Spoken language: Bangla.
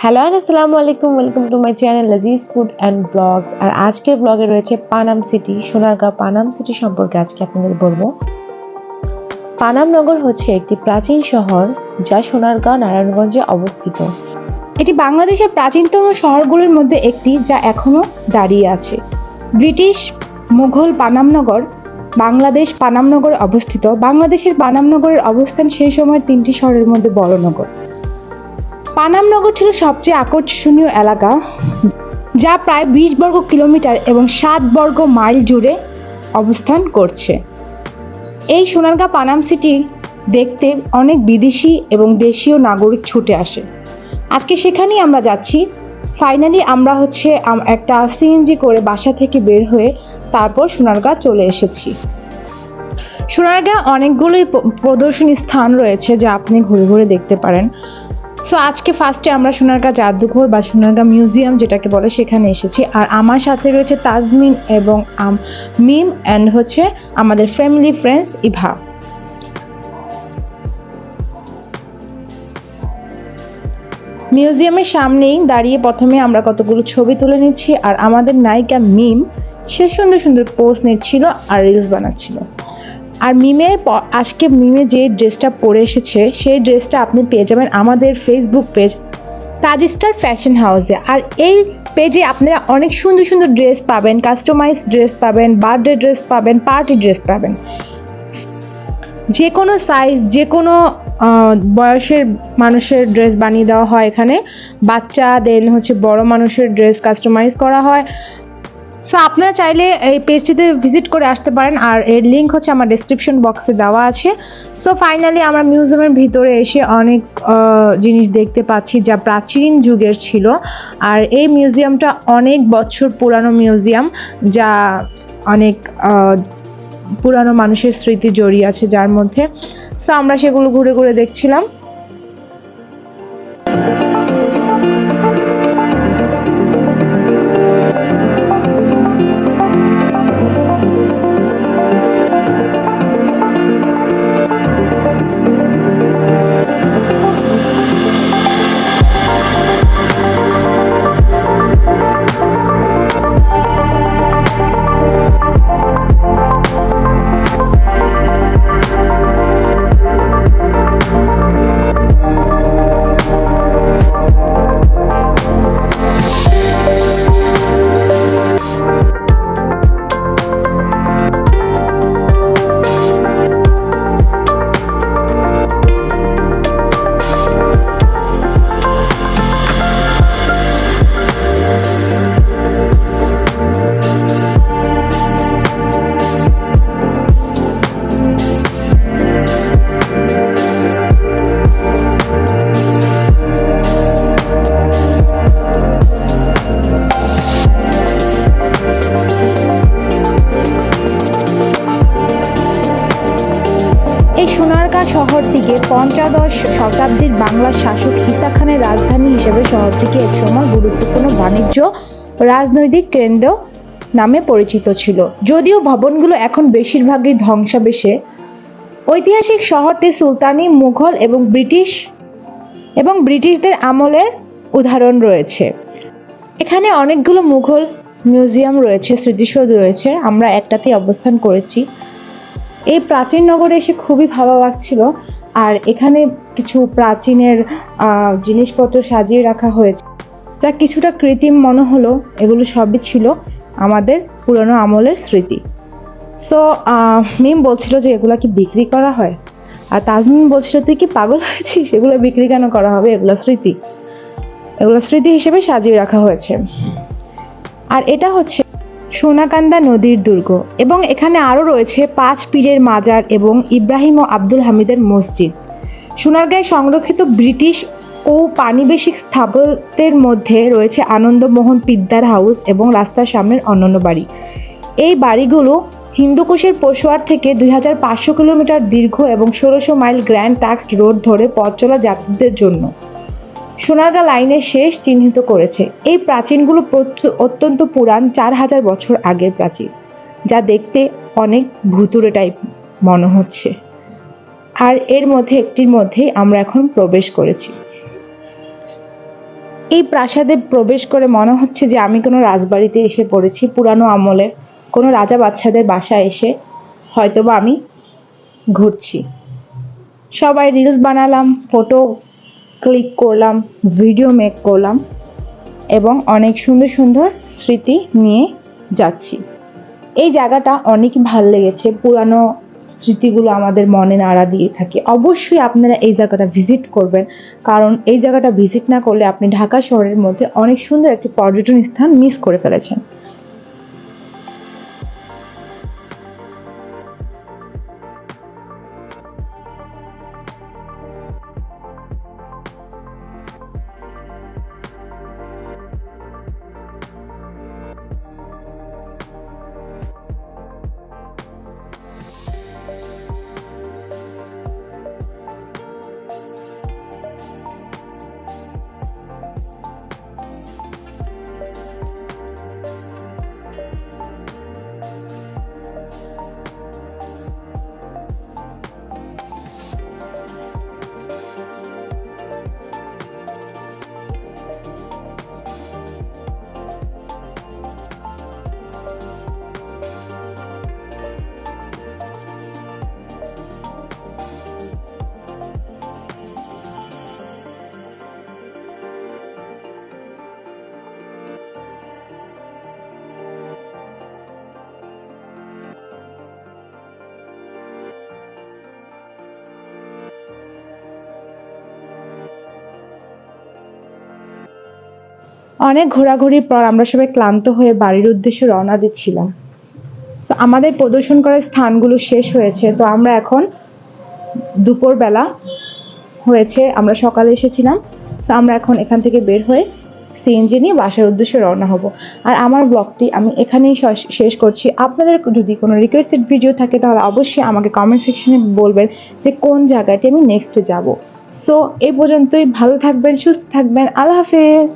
হ্যালো আসসালামু আলাইকুম, welcome to my channel Laziz food and blogs. আর আজকের ব্লগে রয়েছে পানাম সিটি, সোনারগাঁও পানাম সিটি সম্পর্কে আজকে আপনাদের বলবো। পানাম নগর হচ্ছে একটি প্রাচীন শহর যা সোনারগাঁও নারায়ণগঞ্জে অবস্থিত। এটি বাংলাদেশের প্রাচীনতম শহরগুলোর মধ্যে একটি, যা এখনো দাঁড়িয়ে আছে। ব্রিটিশ মুঘল পানামনগর বাংলাদেশ পানামনগরে অবস্থিত। বাংলাদেশের পানামনগরের অবস্থান সেই সময়ের তিনটি শহরের মধ্যে বড় নগর। পানামনগর ছিল সবচেয়ে আকর্ষণীয় এলাকা, যা প্রায় 20 বর্গ কিলোমিটার এবং 7 বর্গ মাইল জুড়ে অবস্থান করছে। এই সোনারগাঁ পানাম সিটি দেখতে অনেক বিদেশি এবং দেশীয় নাগরিক ছুটে আসে। আজকে সেখানেই আমরা যাচ্ছি। ফাইনালি আমরা একটা সিএনজি করে বাসা থেকে বের হয়ে তারপর সোনারগাঁ চলে এসেছি। সোনারগাঁ অনেকগুলোই প্রদর্শনী স্থান রয়েছে যা আপনি ঘুরে ঘুরে দেখতে পারেন। সো আজকে ফার্স্টে আমরা সোনারগাঁ জাদুঘর বা সোনারগাঁ মিউজিয়াম যেটাকে বলে সেখানে এসেছি। আর আমার সাথে রয়েছে তাজমিন এবং মিম অ্যান্ড আমাদের ফ্যামিলি ফ্রেন্ডস ইভা। মিউজিয়ামের সামনেই দাঁড়িয়ে প্রথমে আমরা কতগুলো ছবি তুলে নিচ্ছি, আর আমাদের নায়িকা মিম সে সুন্দর সুন্দর পোস্ট নিচ্ছিল আর রিলস বানাচ্ছিল। আর আজকে মিমে যে ড্রেসটা পরে এসেছে সেই ড্রেসটা আপনি পেয়ে যাবেন আমাদের ফেসবুক পেজ তাজিস্টার ফ্যাশন হাউসে। আর এই পেজে আপনারা অনেক সুন্দর সুন্দর ড্রেস পাবেন, কাস্টমাইজ ড্রেস পাবেন, বার্থডে ড্রেস পাবেন, পার্টি ড্রেস পাবেন। যে কোনো সাইজ, যে কোনো বয়সের মানুষের ড্রেস বানিয়ে দেওয়া হয় এখানে। বাচ্চা বড় মানুষের ড্রেস কাস্টমাইজ করা হয়। সো আপনারা চাইলে এই পেজটিতে ভিজিট করে আসতে পারেন, আর এর লিঙ্ক আমার ডেসক্রিপশন বক্সে দেওয়া আছে। সো ফাইনালি আমরা মিউজিয়ামের ভিতরে এসে অনেক জিনিস দেখতে পাচ্ছি যা প্রাচীন যুগের ছিল। আর এই মিউজিয়ামটা অনেক বছর পুরানো মিউজিয়াম, যা অনেক পুরানো মানুষের স্মৃতি জড়িয়ে আছে যার মধ্যে। সো আমরা সেগুলো ঘুরে ঘুরে দেখছিলাম। শহরটিকে পঞ্চদশ শতাব্দীর বাংলা শাসক ঈসা খানের রাজধানী হিসেবে শহরটিকে একসময় গুরুত্বপূর্ণ বাণিজ্য রাজনৈতিক কেন্দ্র নামে পরিচিত ছিল। যদিও ভবনগুলো এখন বেশিরভাগই ধ্বংসাবশেষে, ঐতিহাসিক শহরটি সুলতানি, মুঘল এবং ব্রিটিশদের আমলের উদাহরণ রয়েছে। এখানে অনেকগুলো মুঘল মিউজিয়াম রয়েছে, স্মৃতিসৌধ রয়েছে। আমরা একটাতেই অবস্থান করেছি। এই প্রাচীন নগরে এসে খুবই ভালো লাগছিল। আর এখানে কিছু প্রাচীনের জিনিসপত্র সাজিয়ে রাখা হয়েছে যা কিছুটা কৃত্রিম মনে হলো। এগুলো সবই ছিল আমাদের পুরনো আমলের স্মৃতি। সো মিম বলছিল যে এগুলা কি বিক্রি করা হয়, আর তাজমিন বলছিল তুই কি পাগল হয়েছিস, এগুলো বিক্রি কেন করা হবে, এগুলো স্মৃতি হিসেবে সাজিয়ে রাখা হয়েছে। আর এটা সোনাকান্দা নদীর দুর্গ, এবং এখানে আরও রয়েছে 5 পীরের মাজার এবং ইব্রাহিম ও আব্দুল হামিদের মসজিদ। সোনারগাঁয়ে সংরক্ষিত ব্রিটিশ ও পানিবেশিক স্থাপত্যের মধ্যে রয়েছে আনন্দমোহন পিদ্দার হাউস এবং রাস্তার সামনের অন্যান্য বাড়ি। এই বাড়িগুলো হিন্দুকুশের পশুয়ার থেকে 2500 কিলোমিটার দীর্ঘ এবং 1600 মাইল গ্র্যান্ড ট্রাঙ্ক রোড ধরে পথ চলা যাত্রীদের জন্য সোনারগাঁ লাইনের শেষ চিহ্নিত করেছে। এই প্রাচীনগুলো অত্যন্ত পুরান, 4000 বছর আগের প্রাচীন, যা দেখতে অনেক ভুতুড়ে টাইপ মনে হচ্ছে। আর এর মধ্যে একটির মধ্যেই আমরা এখন প্রবেশ করেছি। এই প্রাসাদে প্রবেশ করে মনে হচ্ছে যে আমি কোনো রাজবাড়িতে এসে পড়েছি, পুরানো আমলের কোনো রাজা বাদশাদের বাসায় এসে হয়তোবা আমি ঘুরছি। সবাই রিলস বানালাম, ফটো ক্লিক করলাম, ভিডিও মেক করলাম এবং অনেক সুন্দর সুন্দর স্মৃতি নিয়ে যাচ্ছি। এই জায়গাটা অনেক ভালো লেগেছে, পুরানো স্মৃতিগুলো আমাদের মনে নাড়া দিয়ে থাকে। অবশ্যই আপনারা এই জায়গাটা ভিজিট করবেন, কারণ এই জায়গাটা ভিজিট না করলে আপনি ঢাকা শহরের মধ্যে অনেক সুন্দর একটি পর্যটন স্থান মিস করে ফেলেছেন। অনেক ঘোরাঘুরির পর আমরা সবাই ক্লান্ত হয়ে বাড়ির উদ্দেশ্যে রওনা দিচ্ছিলাম। তো আমাদের প্রদর্শন করার স্থানগুলো শেষ হয়েছে, তো আমরা এখন দুপুরবেলা হয়েছে, আমরা সকালে এসেছিলাম। তো আমরা এখন এখান থেকে বের হয়ে সিএনজি নিয়ে বাসার উদ্দেশ্যে রওনা হব। আর আমার ব্লগটি আমি এখানেই শেষ করছি। আপনাদের যদি কোনো রিকোয়েস্টেড ভিডিও থাকে তাহলে অবশ্যই আমাকে কমেন্ট সেকশনে বলবেন যে কোন জায়গাটি আমি নেক্সট যাব। সো এই পর্যন্তই, ভালো থাকবেন, সুস্থ থাকবেন, আল্লাহ হাফেজ।